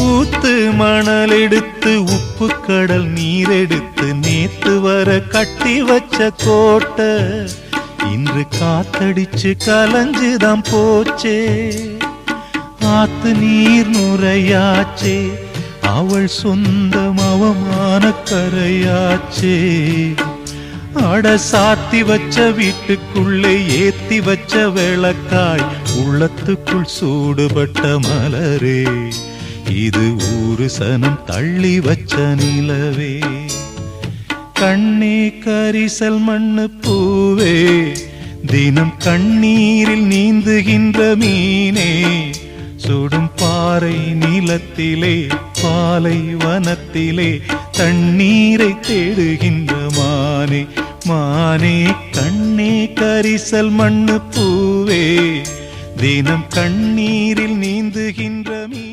ஊத்து மணல் எடுத்து உப்பு கடல் நீர் எடுத்து நேத்து வர கட்டி வச்ச கோட்டை இன்று காத்தடிச்சு கலஞ்சுதான் போச்சே. ஆத்து நீர் நுரையாச்சே, அவள் சொந்தம் அவமான கரையாச்சே. அட சாத்தி வச்ச வீட்டுக்குள்ளே ஏத்தி வச்ச விளக்காய் உள்ளத்துக்குள் சூடுபட்ட மலரே, இது ஊரு சனம் தள்ளி வச்ச நிலவே. கண்ணே கரிசல் மண்ணு பூவே, தினம் கண்ணீரில் நீந்துகின்ற மீனே, சுடும் பாறை நிலத்திலே பாலை வனத்திலே தண்ணீரை தேடுகின்ற மானே. மானே கண்ணே கரிசல் மண்ணு பூவே, தினம் கண்ணீரில் நீந்துகின்ற மீனே.